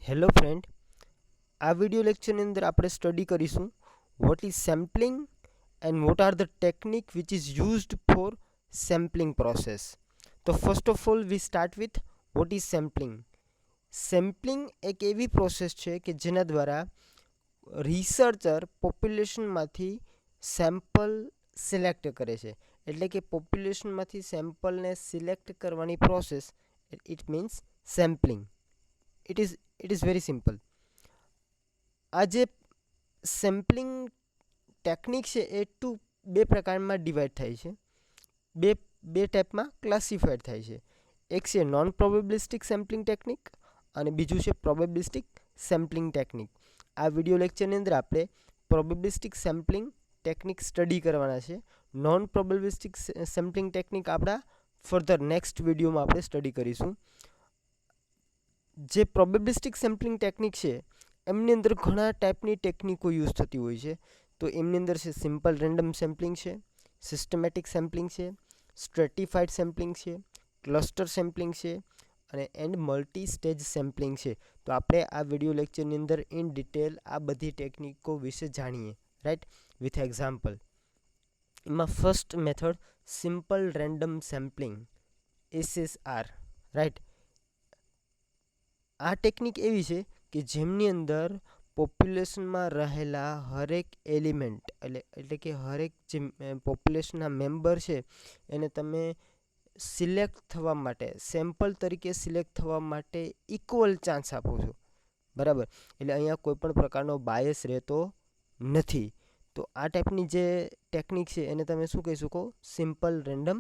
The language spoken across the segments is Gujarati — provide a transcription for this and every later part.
હેલો ફ્રેન્ડ, આ વિડિયો લેક્ચરની અંદર આપણે સ્ટડી કરીશું what is sampling and what are the technique which is used for sampling process. તો first of all we start with what is sampling. Sampling એક એવી પ્રોસેસ છે કે જેના દ્વારા રિસર્ચર પોપ્યુલેશનમાંથી સેમ્પલ સિલેક્ટ કરે છે. એટલે કે પોપ્યુલેશનમાંથી સેમ્પલને સિલેક્ટ કરવાની process it means sampling. It is very simple. આ જે સેમ્પલિંગ ટેકનિક છે એ બે પ્રકારમાં ડિવાઈડ થાય છે, બે ટાઈપમાં ક્લાસિફાઈડ થાય છે. એક છે નોન પ્રોબેબિલિસ્ટિક સેમ્પલિંગ ટેકનિક અને બીજું છે પ્રોબેબિલિસ્ટિક સેમ્પલિંગ ટેકનિક. આ વિડિયો લેક્ચરની અંદર આપણે પ્રોબેબિલિસ્ટિક સેમ્પલિંગ ટેકનિક સ્ટડી કરવાના છે. નોન પ્રોબેબિલિસ્ટિક સેમ્પલિંગ ટેકનિક આપણા ફર્ધર નેક્સ્ટ વિડીયોમાં આપણે સ્ટડી કરીશું. જે પ્રોબેબિલિસ્ટિક સેમ્પલિંગ ટેકનિક છે એમની અંદર ઘણા ટાઈપની ટેકનિકો યુઝ થતી હોય છે. તો એમની અંદર છે સિમ્પલ રેન્ડમ સેમ્પલિંગ છે, સિસ્ટમેટિક સેમ્પલિંગ છે, સ્ટ્રેટિફાઈડ સેમ્પલિંગ છે, ક્લસ્ટર સેમ્પલિંગ છે અને એન્ડ મલ્ટી સ્ટેજ સેમ્પલિંગ છે. તો આપણે આ વિડિયો લેક્ચરની અંદર ઇન ડિટેલ આ બધી ટેકનિકો વિશે જાણીએ, રાઈટ, વિથ એક્ઝામ્પલ. એમાં first method simple random sampling, SSR, right. આ ટેકનિક એવી છે કે જેમની અંદર પોપ્યુલેશનમાં રહેલા હરેક એલિમેન્ટ એટલે કે હરેક જે પોપ્યુલેશનના મેમ્બર છે એને તમે સિલેક્ટ થવા માટે, સેમ્પલ તરીકે સિલેક્ટ થવા માટે ઇક્વલ ચાન્સ આપો છો, બરાબર. એટલે અહીંયા કોઈ પણ પ્રકારનો બાયસ રહેતો નથી. તો આ ટાઈપની જે ટેકનિક છે એને તમે શું કહી શકો? Simple random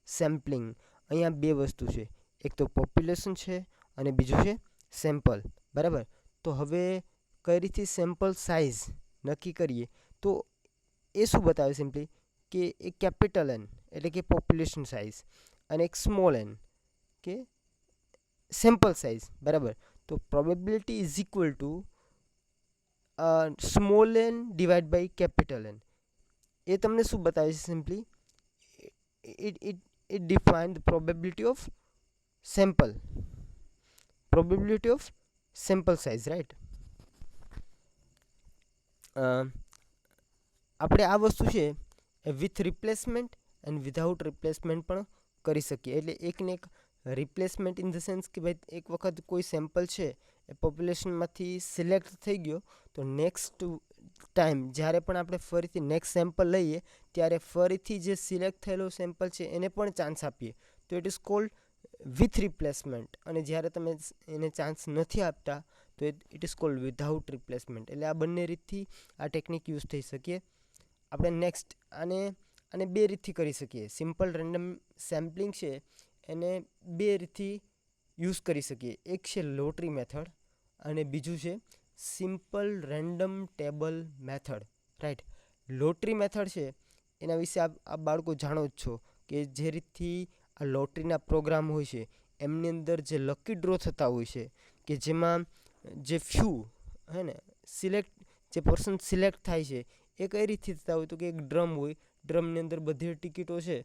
sampling. અહીંયા બે વસ્તુ છે, એક તો પોપ્યુલેશન છે અને બીજું છે સેમ્પલ, બરાબર. તો હવે કઈ રીતે સેમ્પલ સાઇઝ નક્કી કરીએ? તો એ શું બતાવે સિમ્પલી કે એક કેપિટલ એન એટલે કે પોપ્યુલેશન સાઇઝ અને એક સ્મોલ એન કે સેમ્પલ સાઇઝ, બરાબર. તો probability is equal to small N divide by capital N. એ તમને શું બતાવે છે? Simply it define the probability of sample size, right. આપણે આ વસ્તુ છે with replacement and without replacement પણ કરી શકીએ. એટલે એકને એક રિપ્લેસમેન્ટ ઇન ધ સેન્સ કે ભાઈ એક વખત કોઈ સેમ્પલ છે એ પોપ્યુલેશનમાંથી સિલેક્ટ થઈ ગયો તો નેક્સ્ટ ટાઈમ જ્યારે પણ આપણે ફરીથી નેક્સ્ટ સેમ્પલ લઈએ ત્યારે ફરીથી જે સિલેક્ટ થયેલો સેમ્પલ છે એને પણ ચાન્સ આપીએ તો it is cold with replacement. અને જ્યારે તમે એને ચાન્સ નથી આપતા તો it is cold without replacement. એટલે આ બંને રીતથી આ ટેકનિક યુઝ થઈ શકીએ. આપણે નેક્સ્ટ આને બે રીતથી કરી શકીએ. સિમ્પલ રેન્ડમ સેમ્પલિંગ છે એને બે રીતથી યુઝ કરી શકીએ. એક છે લોટરી મેથડ અને બીજું છે simple random table method, right. Lottery method છે એના વિશે આ બાળકો જાણો જ છો કે જે રીતથી આ લોટરીના પ્રોગ્રામ હોય છે એમની અંદર જે લકી ડ્રો થતા હોય છે કે જેમાં જે ફ્યુ હે ને જે પર્સન સિલેક્ટ થાય છે એ કઈ રીતથી થતા હોય તો કે એક ડ્રમ હોય, ડ્રમની અંદર બધી ટિકિટો છે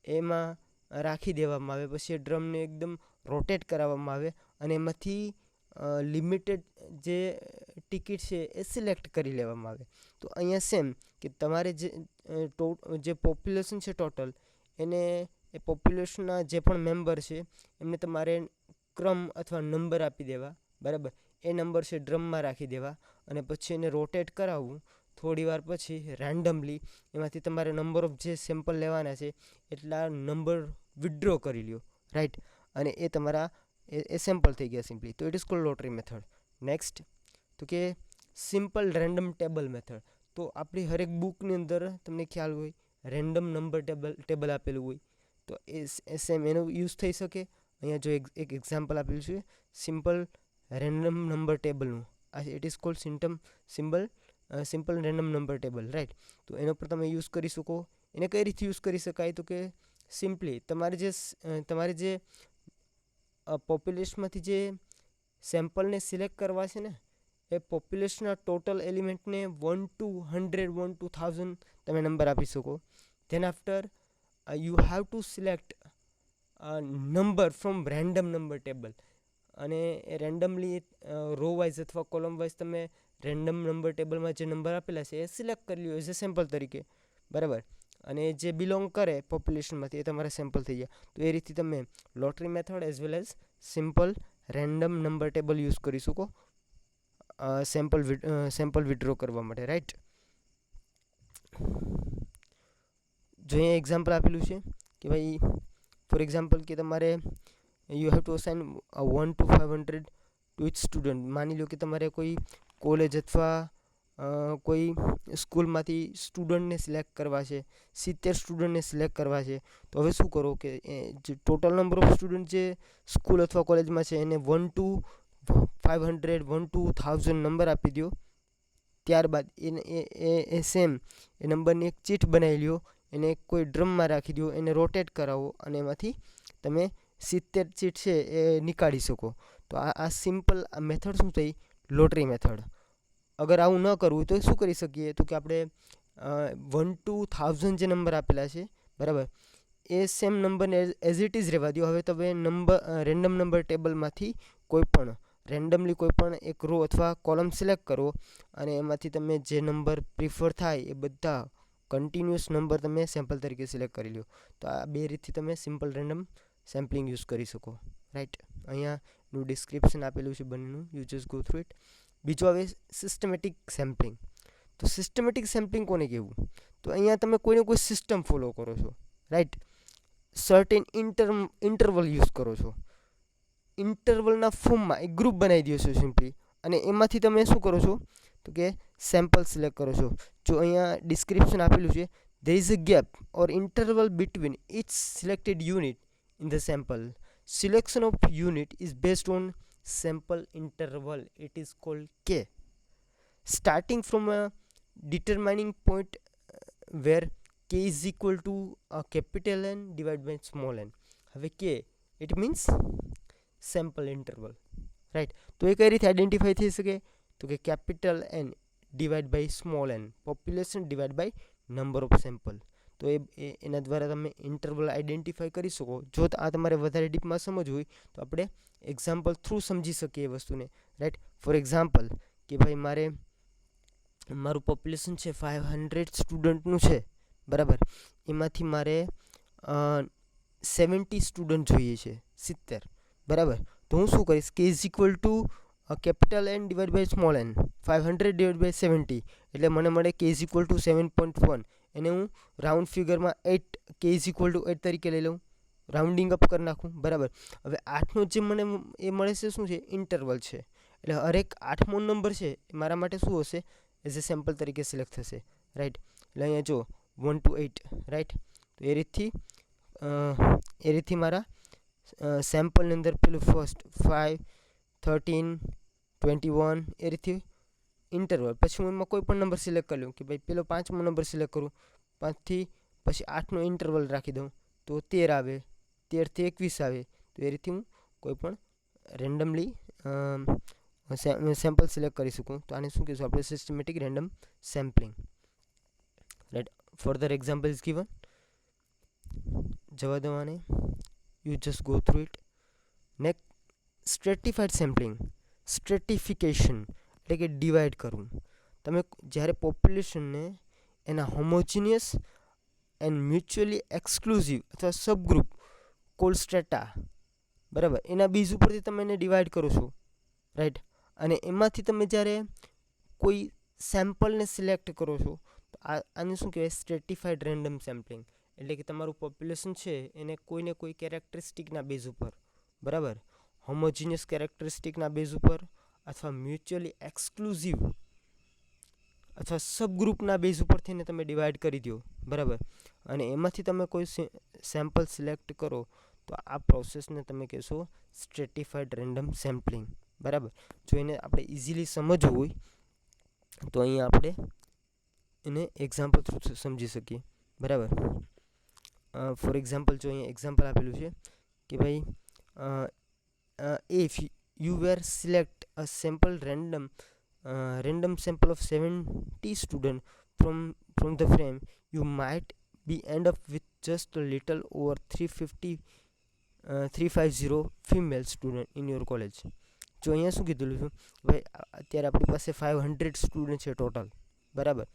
એમાં રાખી દેવામાં આવે, પછી એ ડ્રમને એકદમ રોટેટ કરાવવામાં આવે અને એમાંથી લિમિટેડ જે ટિકિટ છે એ સિલેક્ટ કરી લેવામાં આવે. તો અહીંયા સેમ કે તમારે જે પોપ્યુલેશન છે ટોટલ એને એ પોપ્યુલેશનના જે પણ મેમ્બર છે એમને તમારે ક્રમ અથવા નંબર આપી દેવા, બરાબર. એ નંબર છે ડ્રમમાં રાખી દેવા અને પછી એને રોટેટ કરાવવું. થોડી વાર પછી રેન્ડમલી એમાંથી તમારે નંબર ઓફ જે સેમ્પલ લેવાના છે એટલા નંબર વિથડ્રો કરી લ્યો, રાઈટ. અને એ તમારા એ સેમ્પલ થઈ ગયા સિમ્પલી. તો it is cold lottery method. Next તો કે સિમ્પલ રેન્ડમ ટેબલ મેથડ. તો આપણી હરેક બુકની અંદર તમને ખ્યાલ હોય રેન્ડમ નંબર ટેબલ આપેલું હોય તો એ સેમ એનો યુઝ થઈ શકે. અહીંયા જો એક એક્ઝામ્પલ આપેલું છે સિમ્પલ રેન્ડમ નંબર ટેબલનું. It is called simple random number table, right. તો એના પર તમે યુઝ કરી શકો. એને કઈ રીતે યુઝ કરી શકાય તો કે સિમ્પલી તમારે જે પોપ્યુલેશનમાંથી જે સેમ્પલને સિલેક્ટ કરવા છે ને એ પોપ્યુલેશનના ટોટલ એલિમેન્ટને 1 to 100, 1 to 1000 તમે નંબર આપી શકો. Than after you have two select number from random number table. અને રેન્ડમલી રો વાઇઝ અથવા કોલમ વાઇઝ તમે રેન્ડમ નંબર ટેબલમાં જે નંબર આપેલા છે એ સિલેક્ટ કરી લ્યો એઝ એ સેમ્પલ તરીકે, બરાબર. અને જે બિલોંગ કરે પોપ્યુલેશનમાંથી એ તમારા સેમ્પલ થઈ જાય. તો એ રીતે તમે lottery method as well as simple random number table use કરી શકો સેમ્પલ વિડ્રો કરવા માટે, રાઈટ. જો અહીંયા એક્ઝામ્પલ આપેલું છે કે ભાઈ ફોર એક્ઝામ્પલ કે તમારે you have to assign 1 to 500 to each student. માની લો કે તમારે કોઈ કોલેજ અથવા કોઈ સ્કૂલમાંથી સ્ટુડન્ટને સિલેક્ટ કરવા છે, 70 સ્ટુડન્ટને સિલેક્ટ કરવા છે. તો હવે શું કરો કે જે ટોટલ નંબર ઓફ સ્ટુડન્ટ જે સ્કૂલ અથવા કોલેજમાં છે એને 1 to 500 1 to 1000 નંબર આપી દો. ત્યારબાદ એ સેમ એ નંબરની એક ચીટ બનાવી લ્યો, એને કોઈ ડ્રમમાં રાખી દો, એને રોટેટ કરાવો અને એમાંથી તમે 70 ચીટ છે એ નીકાળી શકો. તો આ સિમ્પલ આ મેથડ શું થઈ? Lottery method. અગર આવું ન કરવું તો શું કરી શકીએ? તો કે આપણે 1 to 1000 જે નંબર આપેલા છે, બરાબર, એ સેમ નંબરને એઝ ઇટ ઇઝ રહેવા દો. હવે તમે રેન્ડમ નંબર ટેબલમાંથી રેન્ડમલી કોઈ પણ એક રો અથવા કોલમ સિલેક્ટ કરો અને એમાંથી તમે જે નંબર પ્રિફર થાય એ બધા કન્ટિન્યુઅસ નંબર તમે સેમ્પલ તરીકે સિલેક્ટ કરી લો. તો આ બે રીતથી તમે સિમ્પલ રેન્ડમ સેમ્પલિંગ યુઝ કરી શકો, રાઈટ. અહીંયાનું ડિસ્ક્રિપ્શન આપેલું છે બંનેનું, you just go through it. બીજું આવે સિસ્ટમેટિક સેમ્પલિંગ. તો સિસ્ટમેટિક સેમ્પલિંગ કોને કહેવું? તો અહીંયા તમે કોઈને કોઈ સિસ્ટમ ફોલો કરો છો, રાઈટ. સર્ટેન ઇન્ટરવલ યુઝ કરો છો. ઇન્ટરવલના ફોર્મમાં એક ગ્રુપ બનાવી દો છો સિમ્પલી, અને એમાંથી તમે શું કરો છો? તો કે સેમ્પલ સિલેક્ટ કરો છો. જો અહીંયા ડિસ્ક્રિપ્શન આપેલું છે, there is a gap or interval between each selected unit in the sample. Selection of unit is based on sample interval. It is called K. Starting from a determining point where K is equal to a capital N divided by small n. હવે K it means sample interval, right. તો એ કઈ રીતે આઈડેન્ટિફાઈ થઈ શકે? તો કે capital N divide by small N, population divide by number of sample. તો એના દ્વારા તમે ઇન્ટરવલ આઈડેન્ટિફાઈ કરી શકો. જો આ તમારે વધારે ડીપમાં સમજવું હોય તો આપણે એક્ઝામ્પલ થ્રુ સમજી શકીએ એ વસ્તુને, રાઈટ. ફોર એક્ઝામ્પલ કે ભાઈ મારું પોપ્યુલેશન છે 500 સ્ટુડન્ટનું છે, બરાબર. એમાંથી મારે 70 સ્ટુડન્ટ જોઈએ છે, 70, બરાબર. તો હું શું કરીશ? કે is equal to capital N divide by small N, 500 divide by 70 એટલે મને મળે કે ઇઝ ઇક્વલ ટુ 7.1. એને હું રાઉન્ડ ફિગરમાં 8, કે ઇઝ ઇક્વલ ટુ 8 તરીકે લઈ લઉં, રાઉન્ડિંગ અપ કરી નાખું, બરાબર. હવે 8નો જે મને એ મળે છે શું છે? ઇન્ટરવલ છે. એટલે હરેક 8મો નંબર છે એ મારા માટે શું હશે? એઝ એ સેમ્પલ તરીકે સિલેક્ટ થશે, રાઈટ. એટલે અહીંયા જો 1 to 8, રાઈટ. તો એ રીતથી મારા સેમ્પલની અંદર પેલું ફર્સ્ટ 5, 13, 21 એ રીતે ઇન્ટરવલ. પછી હું એમાં કોઈ પણ નંબર સિલેક્ટ કરી લઉં કે ભાઈ પેલો 5મો નંબર સિલેક્ટ કરું, 5થી પછી 8નો ઇન્ટરવલ રાખી દઉં તો 13 આવે, 13થી 21 આવે. તો એ રીતે હું કોઈ પણ રેન્ડમલી સેમ્પલ સિલેક્ટ કરી શકું. તો આને શું કહીશું આપણે? Systematic random sampling, right. Further example is given. જવા દો આને, you just go through it. Next, stratified sampling. સ્ટ્રેટિફિકેશન એટલે કે ડિવાઈડ કરવું. તમે જ્યારે પોપ્યુલેશનને એના હોમોજીનિયસ એન્ડ મ્યુચ્યુઅલી એક્સક્લુઝિવ અથવા સબગ્રુપ કોલ સ્ટ્રેટા, બરાબર, એના બેઝ ઉપરથી તમે એને ડિવાઈડ કરો છો, રાઈટ. અને એમાંથી તમે જ્યારે કોઈ સેમ્પલને સિલેક્ટ કરો છો તો આને શું કહેવાય? સ્ટ્રેટિફાઈડ રેન્ડમ સેમ્પલિંગ. એટલે કે તમારું પોપ્યુલેશન છે એને કોઈને કોઈ કેરેક્ટરિસ્ટિકના બેઝ ઉપર, બરાબર, હોમોજીનિયસ કેરેક્ટરિસ્ટિકના બેઝ ઉપર અથવા મ્યુચ્યુઅલી એક્સક્લુઝિવ અથવા સબગ્રુપના બેઝ ઉપરથી એને તમે ડિવાઈડ કરી દો, બરાબર. અને એમાંથી તમે કોઈ સેમ્પલ સિલેક્ટ કરો તો આ પ્રોસેસને તમે કહેશો સ્ટ્રેટિફાઈડ રેન્ડમ સેમ્પલિંગ, બરાબર. જો એને આપણે ઇઝીલી સમજવું હોય તો અહીંયા આપણે એને એક્ઝામ્પલ થ્રુ સમજી શકીએ, બરાબર. ફોર એક્ઝામ્પલ જો અહીંયા એક્ઝામ્પલ આપેલું છે કે ભાઈ if you were select a sample random sample of 70 student from the frame, you might be end up with just a little over 350 female student in your college. જો અહીંયા શું કીધેલું છે ભાઈ, અત્યારે આપણી પાસે 500 સ્ટુડન્ટ છે ટોટલ, બરાબર,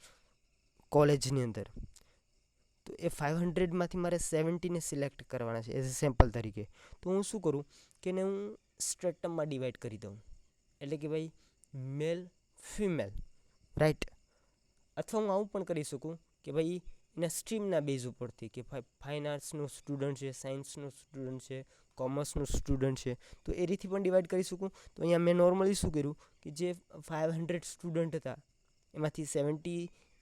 કોલેજની અંદર. તો એ 500માંથી મારે 70ને સિલેક્ટ કરવાના છે એઝ અ સેમ્પલ તરીકે. તો હું શું કરું કે એને હું સ્ટ્રેટમમાં ડિવાઈડ કરી દઉં, એટલે કે ભાઈ મેલ ફિમેલ, રાઈટ. અથવા હું આવું પણ કરી શકું કે ભાઈ એના સ્ટ્રીમના બેઝ ઉપરથી, કે ફાઇન આર્ટ્સનો સ્ટુડન્ટ છે, સાયન્સનો સ્ટુડન્ટ છે, કોમર્સનો સ્ટુડન્ટ છે, તો એ રીતથી પણ ડિવાઈડ કરી શકું. તો અહીંયા મેં નોર્મલી શું કર્યું કે જે 500 સ્ટુડન્ટ હતા એમાંથી 70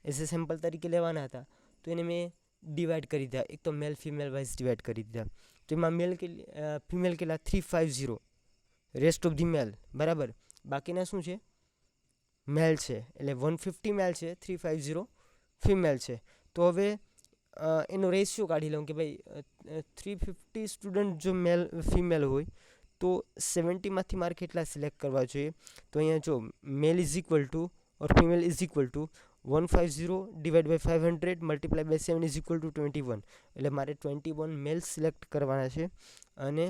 એઝ અ સેમ્પલ તરીકે લેવાના હતા, તો એને મેં ડિવાઈડ કરી દીધા. એક તો મેલ ફિમેલ વાઇઝ ડિવાઈડ કરી દીધા. તો એમાં ફિમેલ કેટલા 350, રેસ્ટ ઓફ ધી મેલ, બરાબર. બાકીના શું છે, મેલ છે, એટલે 150 મેલ છે, 350 ફિમેલ છે. તો હવે એનો રેશિયો કાઢી લઉં કે ભાઈ 350 સ્ટુડન્ટ જો ફિમેલ હોય તો 70માંથી મારે કેટલા સિલેક્ટ કરવા જોઈએ. તો અહીંયા જો male is equal to or female is equal to 150 divide by 500 multiply by 7 is equal to 21. એટલે મારે 21 મેલ સિલેક્ટ કરવાના છે અને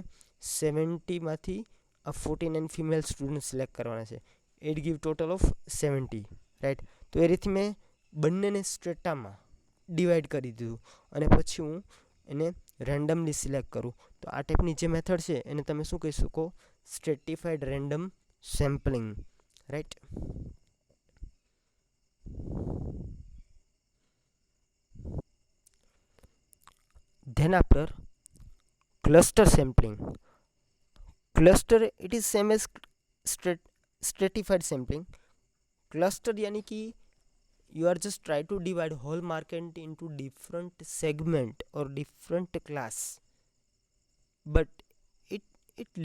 70માંથી 49 ફિમેલ સ્ટુડન્ટ સિલેક્ટ કરવાના છે. It give total of 70, right. તો એ રીતે મેં બંનેને સ્ટ્રેટામાં ડિવાઈડ કરી દીધું અને પછી હું એને રેન્ડમલી સિલેક્ટ કરું. તો આ ટાઈપની જે મેથડ છે એને તમે શું કહી શકો, stratified random sampling, right. Then after cluster sampling, cluster it is same as stratified sampling. Cluster यानी कि you are just try to divide whole market into different segment or different class, but it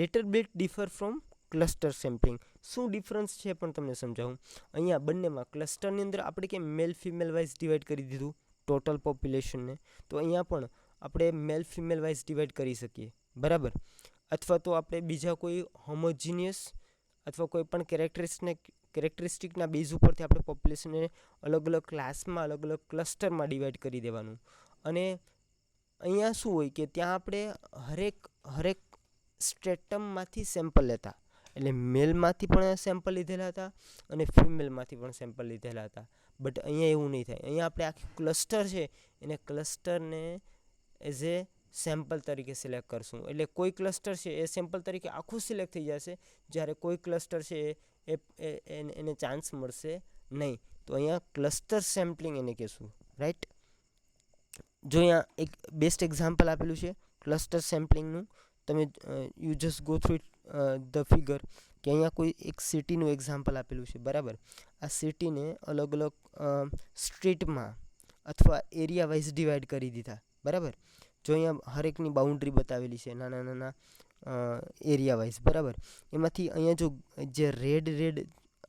little bit differ from cluster sampling. શું ડિફરન્સ છે પણ તમને સમજાવું. અહીંયા બંનેમાં ક્લસ્ટરની અંદર આપણે કે મેલ ફિમેલ વાઇઝ ડિવાઈડ કરી દીધું ટોટલ પોપ્યુલેશનને, તો અહીંયા પણ આપણે મેલ ફિમેલ વાઇઝ ડિવાઈડ કરી શકીએ, બરાબર. અથવા તો આપણે બીજા કોઈ હોમોજીનિયસ અથવા કોઈ પણ કેરેક્ટરિસ્ટિકના બેઝ ઉપરથી આપણે પોપ્યુલેશનને અલગ અલગ ક્લાસમાં, અલગ અલગ ક્લસ્ટરમાં ડિવાઈડ કરી દેવાનું. અને અહીંયા શું હોય કે ત્યાં આપણે હરેક સ્ટ્રેટમમાંથી સેમ્પલ લેતા, એટલે મેલમાંથી પણ સેમ્પલ લીધેલા હતા અને ફિમેલમાંથી પણ સેમ્પલ લીધેલા હતા. બટ અહીંયા એવું નહીં થાય. અહીંયા આપણે આખી ક્લસ્ટર છે એને ક્લસ્ટરને એઝ એ સેમ્પલ તરીકે સિલેક્ટ કરશું. એટલે કોઈ ક્લસ્ટર છે એ સેમ્પલ તરીકે આખું સિલેક્ટ થઈ જશે, જ્યારે કોઈ ક્લસ્ટર છે એને ચાન્સ મળશે નહીં. તો અહીંયા ક્લસ્ટર સેમ્પલિંગ એને કહેશું, રાઈટ. જો અહીંયા એક બેસ્ટ એક્ઝામ્પલ આપેલું છે ક્લસ્ટર સેમ્પલિંગનું. તમે you just go through the figure, કે અહીંયા કોઈ એક સિટીનું એક્ઝામ્પલ આપેલું છે, બરાબર. આ સિટીને અલગ અલગ સ્ટ્રીટમાં અથવા એરિયા વાઇઝ ડિવાઈડ કરી દીધા, બરાબર. જો અહીંયા હરેકની બાઉન્ડ્રી બતાવેલી છે નાના નાના એરિયા વાઇઝ, બરાબર. એમાંથી અહીંયા જો જે રેડ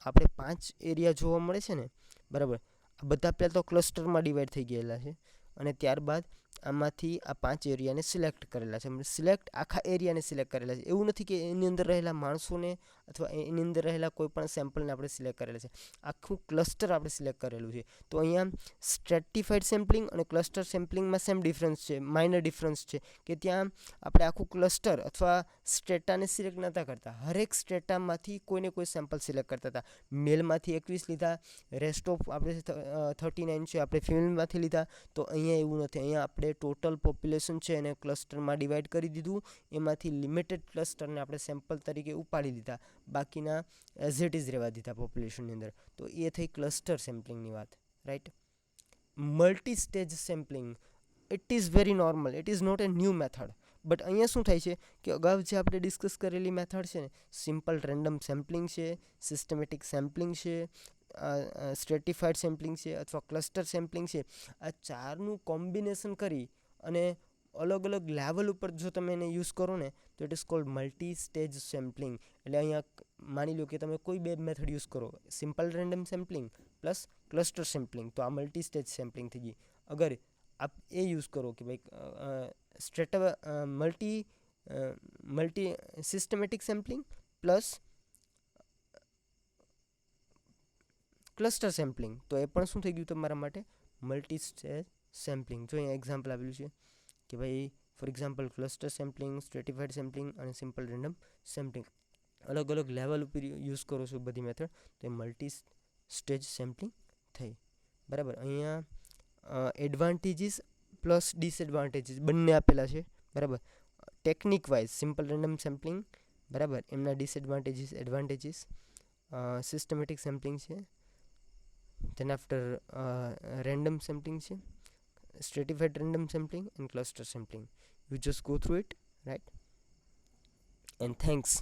આપણે 5 એરિયા જોવા મળે છે ને, બરાબર. આ બધા પહેલાં તો ક્લસ્ટરમાં ડિવાઈડ થઈ ગયેલા છે અને ત્યારબાદ આમાંથી આ 5 એરિયાને સિલેક્ટ કરેલા છે. આખા એરિયાને સિલેક્ટ કરેલા છે. એવું નથી કે એની અંદર રહેલા માણસોને અથવા એની અંદર રહેલા કોઈ પણ સેમ્પલને આપણે સિલેક્ટ કરેલા છે. આખું ક્લસ્ટર આપણે સિલેક્ટ કરેલું છે. તો અહીંયા સ્ટ્રેટિફાઈડ સેમ્પલિંગ અને ક્લસ્ટર સેમ્પલિંગમાં સેમ ડિફરન્સ છે, માઇનર ડિફરન્સ છે, કે ત્યાં આપણે આખું ક્લસ્ટર અથવા સ્ટ્રેટાને સિલેક્ટ નહોતા કરતા. હરેક સ્ટ્રેટામાંથી કોઈને કોઈ સેમ્પલ સિલેક્ટ કરતા હતા. મેલમાંથી 21 લીધા, રેસ્ટ ઓફ આપણે 39 છે આપણે ફિમેલમાંથી લીધા. તો અહીંયા એવું નથી. અહીંયા આપણે ટોટલ પોપ્યુલેશન છે એને ક્લસ્ટરમાં ડિવાઈડ કરી દીધું. એમાંથી લિમિટેડ ક્લસ્ટરને આપણે સેમ્પલ તરીકે ઉપાડી લીધા, બાકીના એઝ ઇટ ઇઝ રહેવા દીધા પોપ્યુલેશનની અંદર. તો એ થઈ ક્લસ્ટર સેમ્પલિંગની વાત, right. Multi stage sampling, it is very normal, it is not a new method. But અહીંયા શું થાય છે કે અગાઉ જે આપણે ડિસ્કસ કરેલી મેથડ છે ને, સિમ્પલ રેન્ડમ સેમ્પલિંગ છે, સિસ્ટમેટિક સેમ્પલિંગ છે, સ્ટ્રેટિફાઈડ સેમ્પલિંગ છે અથવા ક્લસ્ટર સેમ્પલિંગ છે, આ ચારનું કોમ્બિનેશન કરી અને અલગ અલગ લેવલ ઉપર જો તમે એને યુઝ કરો ને, તો it is cold multi stage sampling. એટલે અહીંયા માની લો કે તમે કોઈ બે મેથડ યુઝ કરો, simple random sampling plus cluster sampling, તો આ મલ્ટી સ્ટેજ સેમ્પલિંગ થઈ ગઈ. અગર આપ એ યુઝ કરો કે ભાઈ multi systematic sampling plus cluster sampling, તો એ પણ શું થઈ ગયું તમારા માટે મલ્ટી સ્ટેજ સેમ્પલિંગ. જો અહીંયા એક્ઝામ્પલ આપેલું છે કે ભાઈ for example cluster sampling, stratified sampling અને સિમ્પલ રેન્ડમ સેમ્પલિંગ. અલગ અલગ લેવલ ઉપર યુઝ કરો છો બધી મેથડ, તો એ મલ્ટી સ્ટેજ સેમ્પલિંગ થઈ. બરાબર. અહીંયા એડવાન્ટેજીસ પ્લસ ડિસએડવાન્ટેજીસ બંને આપેલા છે. બરાબર. Technique wise simple random sampling, બરાબર, એમના ડિસએડવાન્ટેજીસ એડવાન્ટેજીસ. સિસ્ટમેટિક સેમ્પલિંગ છે, then after random sampling છે, stratified random sampling and cluster sampling. You just go through it, right? And thanks.